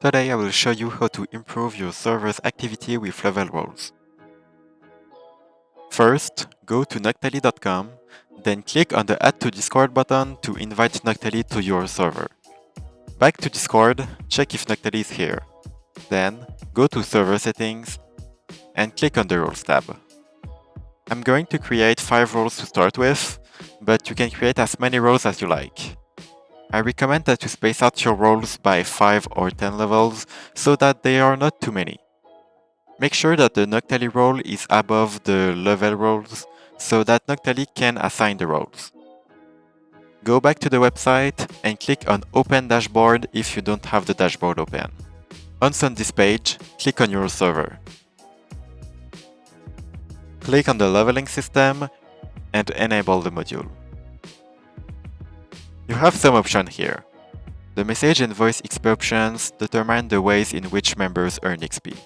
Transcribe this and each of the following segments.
Today I will show you how to improve your server's activity with level roles. First, go to Noctaly.com, then click on the Add to Discord button to invite Noctaly to your server. Back to Discord, check if Noctaly is here. Then, go to Server Settings and click on the Roles tab. I'm going to create 5 roles to start with, but you can create as many roles as you like. I recommend that you space out your roles by 5 or 10 levels so that they are not too many. Make sure that the Noctaly role is above the level roles so that Noctaly can assign the roles. Go back to the website and click on Open Dashboard if you don't have the dashboard open. Once on this page, click on your server. Click on the leveling system and enable the module. You have some options here. The message and voice XP options determine the ways in which members earn XP.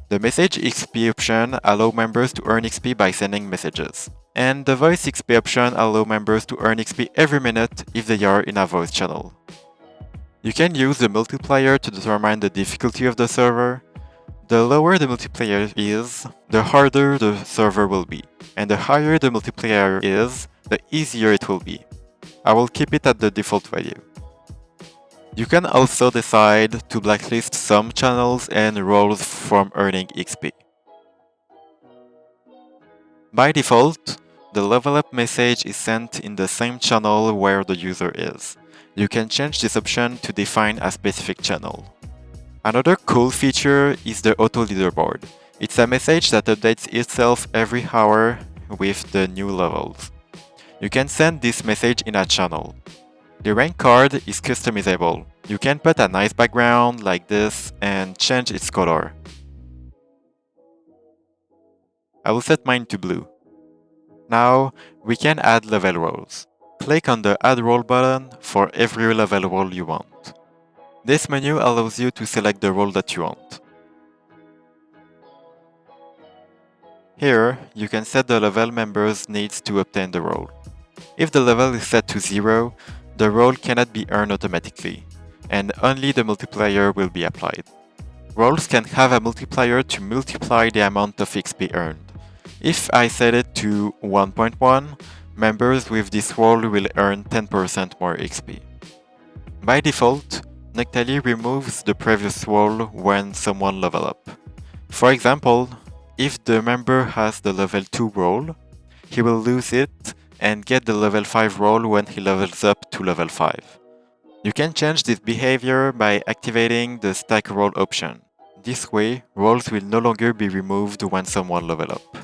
The message XP option allows members to earn XP by sending messages, and the voice XP option allows members to earn XP every minute if they are in a voice channel. You can use the multiplier to determine the difficulty of the server. The lower the multiplier is, the harder the server will be, and the higher the multiplier is, the easier it will be. I will keep it at the default value. You can also decide to blacklist some channels and roles from earning XP. By default, the level up message is sent in the same channel where the user is. You can change this option to define a specific channel. Another cool feature is the auto leaderboard. It's a message that updates itself every hour with the new levels. You can send this message in a channel. The rank card is customizable. You can put a nice background like this and change its color. I will set mine to blue. Now, we can add level roles. Click on the Add Role button for every level role you want. This menu allows you to select the role that you want. Here, you can set the level members needs to obtain the role. If the level is set to 0, the role cannot be earned automatically, and only the multiplier will be applied. Roles can have a multiplier to multiply the amount of XP earned. If I set it to 1.1, members with this role will earn 10% more XP. By default, Noctaly removes the previous role when someone level up. For example, if the member has the level 2 role, he will lose it and get the level 5 role when he levels up to level 5. You can change this behavior by activating the stack role option. This way, roles will no longer be removed when someone level up.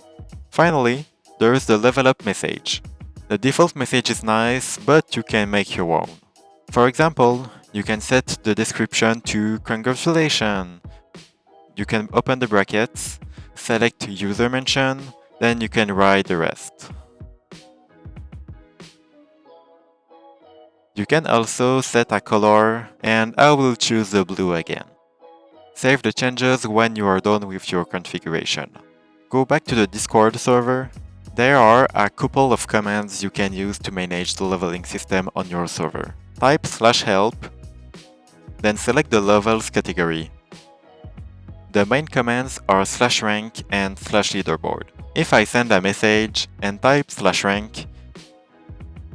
Finally, there is the level up message. The default message is nice, but you can make your own. For example, you can set the description to "Congratulations." You can open the brackets, select user mention, then you can write the rest. You can also set a color, and I will choose the blue again. Save the changes when you are done with your configuration. Go back to the Discord server. There are a couple of commands you can use to manage the leveling system on your server. Type /help, then select the levels category. The main commands are /rank and /leaderboard. If I send a message and type /rank,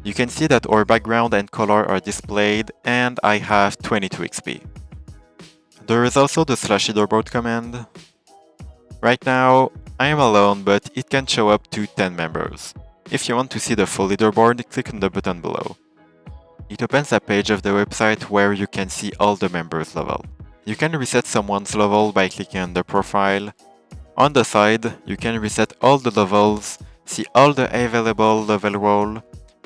you can see that our background and color are displayed and I have 22 XP. There is also the /leaderboard command. Right now, I am alone, but it can show up to 10 members. If you want to see the full leaderboard, click on the button below. It opens a page of the website where you can see all the members' level. You can reset someone's level by clicking on the profile. On the side, you can reset all the levels, see all the available level role,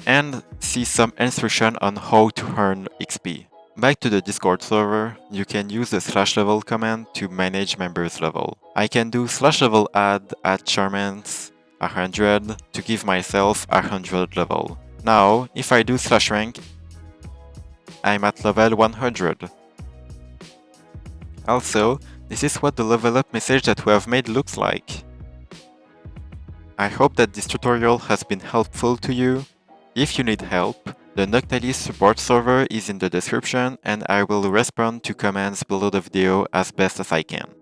and see some instruction on how to earn XP. Back to the Discord server, you can use the /level command to manage members' level. I can do /level add at Charman's 100 to give myself 100 level. Now, if I do /rank, I'm at level 100. Also, this is what the level up message that we have made looks like. I hope that this tutorial has been helpful to you. If you need help, The Noctaly support server is in the description and I will respond to comments below the video as best as I can.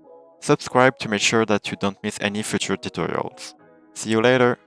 Subscribe to make sure that you don't miss any future tutorials. See you later!